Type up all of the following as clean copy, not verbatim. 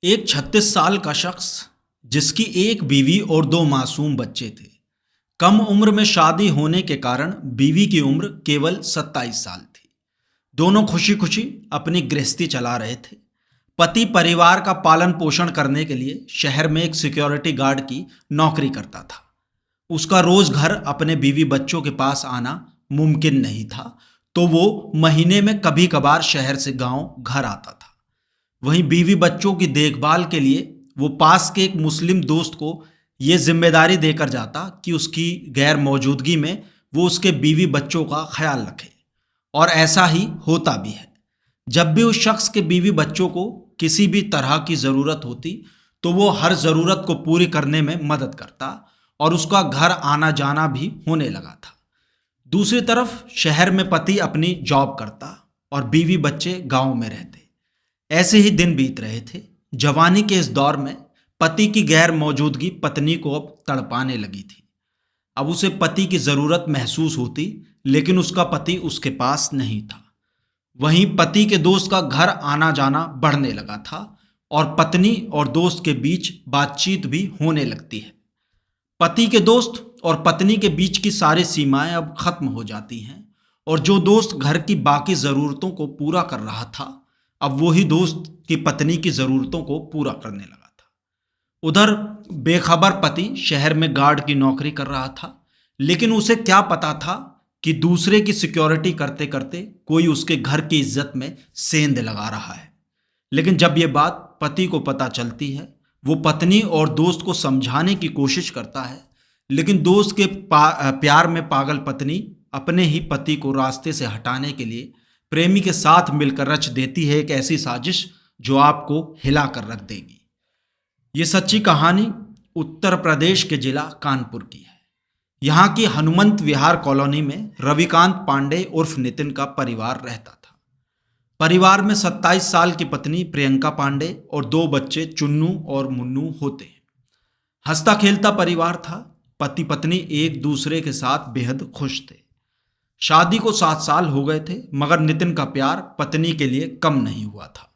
एक 36 साल का शख्स जिसकी एक बीवी और दो मासूम बच्चे थे। कम उम्र में शादी होने के कारण बीवी की उम्र केवल 27 साल थी। दोनों खुशी खुशी अपनी गृहस्थी चला रहे थे। पति परिवार का पालन पोषण करने के लिए शहर में एक सिक्योरिटी गार्ड की नौकरी करता था। उसका रोज घर अपने बीवी बच्चों के पास आना मुमकिन नहीं था, तो वो महीने में कभी कभार शहर से गांव घर आता था। वहीं बीवी बच्चों की देखभाल के लिए वो पास के एक मुस्लिम दोस्त को ये जिम्मेदारी देकर जाता कि उसकी गैर मौजूदगी में वो उसके बीवी बच्चों का ख्याल रखे। और ऐसा ही होता भी है। जब भी उस शख्स के बीवी बच्चों को किसी भी तरह की ज़रूरत होती तो वो हर ज़रूरत को पूरी करने में मदद करता और उसका घर आना जाना भी होने लगा था। दूसरी तरफ शहर में पति अपनी जॉब करता और बीवी बच्चे गांव में रहते। ऐसे ही दिन बीत रहे थे। जवानी के इस दौर में पति की गैर मौजूदगी पत्नी को अब तड़पाने लगी थी। अब उसे पति की ज़रूरत महसूस होती, लेकिन उसका पति उसके पास नहीं था। वहीं पति के दोस्त का घर आना जाना बढ़ने लगा था और पत्नी और दोस्त के बीच बातचीत भी होने लगती है। पति के दोस्त और पत्नी के बीच की सारी सीमाएं अब खत्म हो जाती हैं और जो दोस्त घर की बाकी ज़रूरतों को पूरा कर रहा था, अब वही दोस्त की पत्नी की ज़रूरतों को पूरा करने लगा था। उधर बेखबर पति शहर में गार्ड की नौकरी कर रहा था, लेकिन उसे क्या पता था कि दूसरे की सिक्योरिटी करते करते कोई उसके घर की इज्जत में सेंध लगा रहा है। लेकिन जब ये बात पति को पता चलती है, वो पत्नी और दोस्त को समझाने की कोशिश करता है, लेकिन दोस्त के प्यार में पागल पत्नी अपने ही पति को रास्ते से हटाने के लिए प्रेमी के साथ मिलकर रच देती है एक ऐसी साजिश जो आपको हिला कर रख देगी। ये सच्ची कहानी उत्तर प्रदेश के जिला कानपुर की है। यहाँ की हनुमंत विहार कॉलोनी में रविकांत पांडे उर्फ नितिन का परिवार रहता था। परिवार में 27 साल की पत्नी प्रियंका पांडे और दो बच्चे चुन्नू और मुन्नू होते हैं। हंसता खेलता परिवार था। पति पत्नी एक दूसरे के साथ बेहद खुश थे। शादी को 7 साल हो गए थे, मगर नितिन का प्यार पत्नी के लिए कम नहीं हुआ था।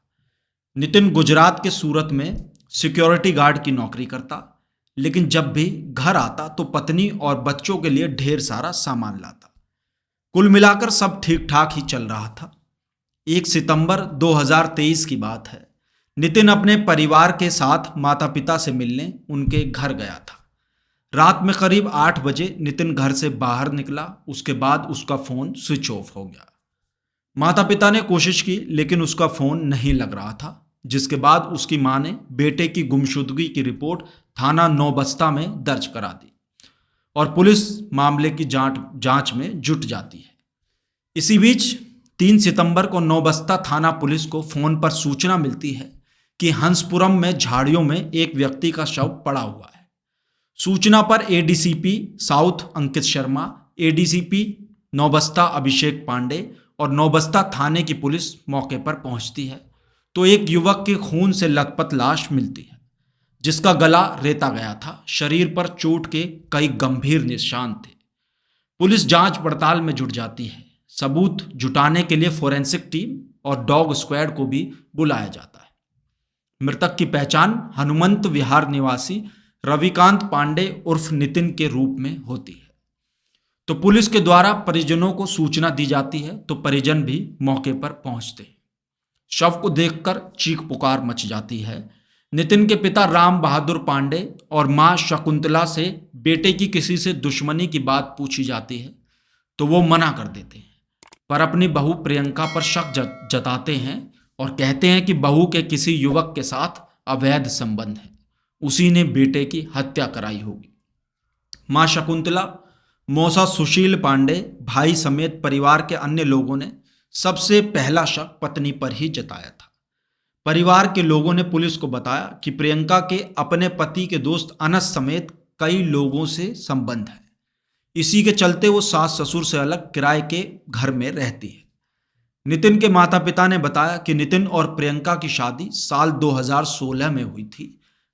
नितिन गुजरात के सूरत में सिक्योरिटी गार्ड की नौकरी करता, लेकिन जब भी घर आता तो पत्नी और बच्चों के लिए ढेर सारा सामान लाता। कुल मिलाकर सब ठीक ठाक ही चल रहा था। 1 सितंबर 2023 की बात है। नितिन अपने परिवार के साथ माता पिता से मिलने उनके घर गया था। रात में करीब 8 बजे नितिन घर से बाहर निकला। उसके बाद उसका फ़ोन स्विच ऑफ हो गया। माता पिता ने कोशिश की, लेकिन उसका फ़ोन नहीं लग रहा था, जिसके बाद उसकी मां ने बेटे की गुमशुदगी की रिपोर्ट थाना नौबस्ता में दर्ज करा दी और पुलिस मामले की जांच में जुट जाती है। इसी बीच 3 सितंबर को नौबस्ता थाना पुलिस को फ़ोन पर सूचना मिलती है कि हंसपुरम में झाड़ियों में एक व्यक्ति का शव पड़ा हुआ है। सूचना पर ADCP south Ankit Sharma, ADCP Naubasta अभिषेक पांडे और नौबस्ता थाने की पुलिस मौके पर पहुंचती है तो एक युवक के खून से लथपथ लाश मिलती है, जिसका गला रेता गया था। शरीर पर चोट के कई गंभीर निशान थे। पुलिस जांच पड़ताल में जुट जाती है। सबूत जुटाने के लिए फोरेंसिक टीम और डॉग स्क्वाड को भी बुलाया जाता है। मृतक की पहचान हनुमंत विहार निवासी रविकांत पांडे उर्फ नितिन के रूप में होती है। तो पुलिस के द्वारा परिजनों को सूचना दी जाती है तो परिजन भी मौके पर पहुंचते हैं। शव को देखकर चीख पुकार मच जाती है। नितिन के पिता राम बहादुर पांडे और मां शकुंतला से बेटे की किसी से दुश्मनी की बात पूछी जाती है तो वो मना कर देते हैं, पर अपनी बहू प्रियंका पर शक जताते हैं और कहते हैं कि बहू के किसी युवक के साथ अवैध संबंध है, उसी ने बेटे की हत्या कराई होगी। मां शकुंतला, मौसा सुशील पांडे, भाई समेत परिवार के अन्य लोगों ने सबसे पहला शक पत्नी पर ही जताया था। परिवार के लोगों ने पुलिस को बताया कि प्रियंका के अपने पति के दोस्त अनस समेत कई लोगों से संबंध है। इसी के चलते वो सास ससुर से अलग किराए के घर में रहती है। नितिन के माता पिता ने बताया कि नितिन और प्रियंका की शादी साल 2016 में हुई थी।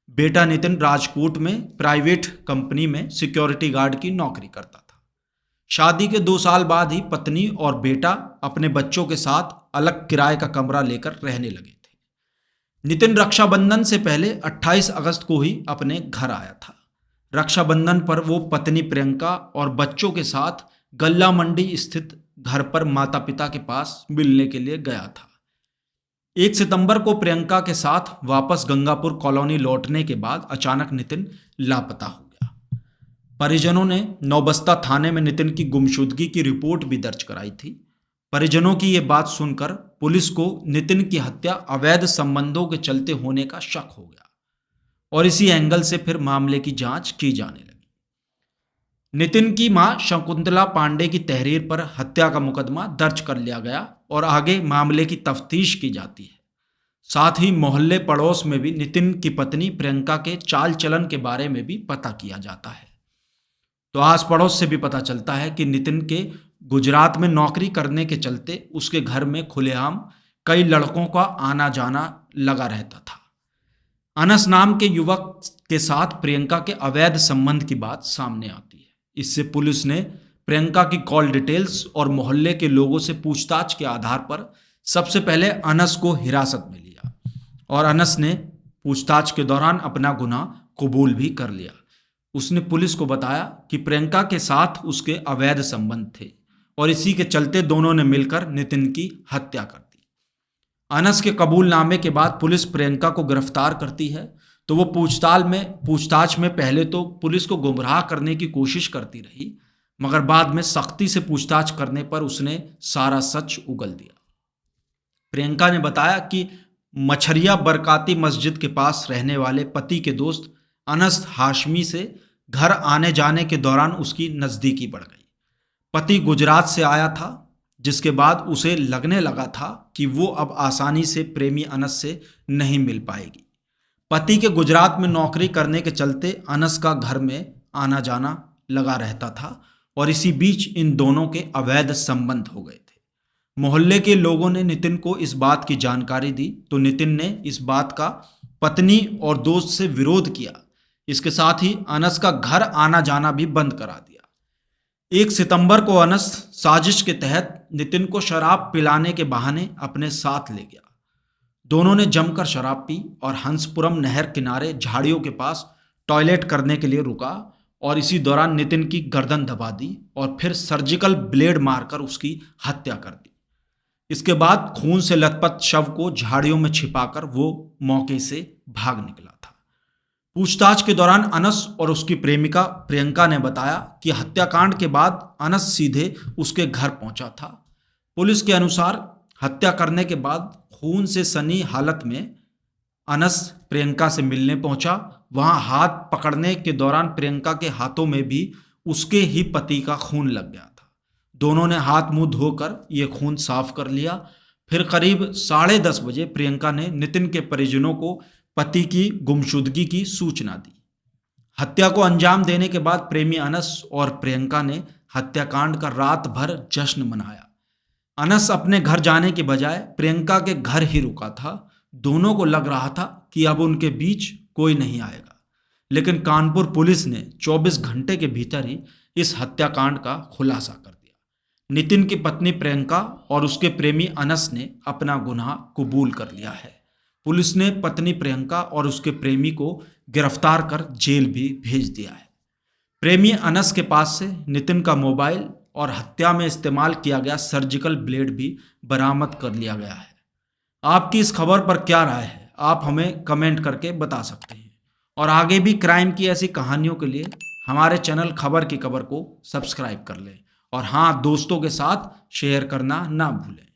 बेटा नितिन राजकोट में प्राइवेट कंपनी में सिक्योरिटी गार्ड की नौकरी करता था। शादी के 2 साल बाद ही पत्नी और बेटा अपने बच्चों के साथ अलग किराए का कमरा लेकर रहने लगे थे। नितिन रक्षाबंधन से पहले 28 अगस्त को ही अपने घर आया था। रक्षाबंधन पर वो पत्नी प्रियंका और बच्चों के साथ गल्ला मंडी स्थित घर पर माता पिता के पास मिलने के लिए गया था। 1 सितंबर को प्रियंका के साथ वापस गंगापुर कॉलोनी लौटने के बाद अचानक नितिन लापता हो गया। परिजनों ने नौबस्ता थाने में नितिन की गुमशुदगी की रिपोर्ट भी दर्ज कराई थी। परिजनों की ये बात सुनकर पुलिस को नितिन की हत्या अवैध संबंधों के चलते होने का शक हो गया और इसी एंगल से फिर मामले की जांच की जाने लगी। नितिन की मां शकुंतला पांडे की तहरीर पर हत्या का मुकदमा दर्ज कर लिया गया और आगे मामले की तफ्तीश की जाती है। साथ ही मोहल्ले पड़ोस में भी नितिन की पत्नी प्रियंका के चाल चलन के बारे में भी पता किया जाता है। तो आस पड़ोस से भी पता चलता है कि नितिन के गुजरात में नौकरी करने के चलते उसके घर में खुलेआम कई लड़कों का आना जाना लगा रहता था। अनस नाम के युवक के साथ प्रियंका के अवैध संबंध की बात सामने आती है। इससे पुलिस ने प्रियंका की कॉल डिटेल्स और मोहल्ले के लोगों से पूछताछ के आधार पर सबसे पहले अनस को हिरासत में लिया और अनस ने पूछताछ के दौरान अपना गुनाह कबूल भी कर लिया। उसने पुलिस को बताया कि प्रियंका के साथ उसके अवैध संबंध थे और इसी के चलते दोनों ने मिलकर नितिन की हत्या कर दी। अनस के कबूलनामे के बाद पुलिस प्रियंका को गिरफ्तार करती है तो वो पूछताछ में पहले तो पुलिस को गुमराह करने की कोशिश करती रही, मगर बाद में सख्ती से पूछताछ करने पर उसने सारा सच उगल दिया। प्रियंका ने बताया कि मछरिया बरकाती मस्जिद के पास रहने वाले पति के दोस्त अनस हाशमी से घर आने जाने के दौरान उसकी नज़दीकी बढ़ गई। पति गुजरात से आया था, जिसके बाद उसे लगने लगा था कि वो अब आसानी से प्रेमी अनस से नहीं मिल पाएगी। पति के गुजरात में नौकरी करने के चलते अनस का घर में आना जाना लगा रहता था और इसी बीच इन दोनों के अवैध संबंध हो गए थे। मोहल्ले के लोगों ने नितिन को इस बात की जानकारी दी तो नितिन ने इस बात का पत्नी और दोस्त से विरोध किया। इसके साथ ही अनस का घर आना जाना भी बंद करा दिया। 1 सितंबर को अनस साजिश के तहत नितिन को शराब पिलाने के बहाने अपने साथ ले गया। दोनों ने जमकर शराब पी और हंसपुरम नहर किनारे झाड़ियों के पास टॉयलेट करने के लिए रुका और इसी दौरान नितिन की गर्दन दबा दी और फिर सर्जिकल ब्लेड मारकर उसकी हत्या कर दी। इसके बाद खून से लथपथ शव को झाड़ियों में छिपाकर वो मौके से भाग निकला था। पूछताछ के दौरान अनस और उसकी प्रेमिका प्रियंका ने बताया कि हत्याकांड के बाद अनस सीधे उसके घर पहुंचा था। पुलिस के अनुसार हत्या करने के बाद खून से सनी हालत में अनस प्रियंका से मिलने पहुंचा। वहां हाथ पकड़ने के दौरान प्रियंका के हाथों में भी उसके ही पति का खून लग गया था। दोनों ने हाथ मुंह धोकर ये खून साफ कर लिया। फिर करीब 10:30 बजे प्रियंका ने नितिन के परिजनों को पति की गुमशुदगी की सूचना दी। हत्या को अंजाम देने के बाद प्रेमी अनस और प्रियंका ने हत्याकांड का रात भर जश्न मनाया। अनस अपने घर जाने के बजाय प्रियंका के घर ही रुका था। दोनों को लग रहा था कि अब उनके बीच कोई नहीं आएगा, लेकिन कानपुर पुलिस ने 24 घंटे के भीतर ही इस हत्याकांड का खुलासा कर दिया। नितिन की पत्नी प्रियंका और उसके प्रेमी अनस ने अपना गुनाह कबूल कर लिया है। पुलिस ने पत्नी प्रियंका और उसके प्रेमी को गिरफ्तार कर जेल भी भेज दिया है। प्रेमी अनस के पास से नितिन का मोबाइल और हत्या में इस्तेमाल किया गया सर्जिकल ब्लेड भी बरामद कर लिया गया है। आपकी इस खबर पर क्या राय है, आप हमें कमेंट करके बता सकते हैं और आगे भी क्राइम की ऐसी कहानियों के लिए हमारे चैनल खबर की खबर को सब्सक्राइब कर लें और हाँ, दोस्तों के साथ शेयर करना ना भूलें।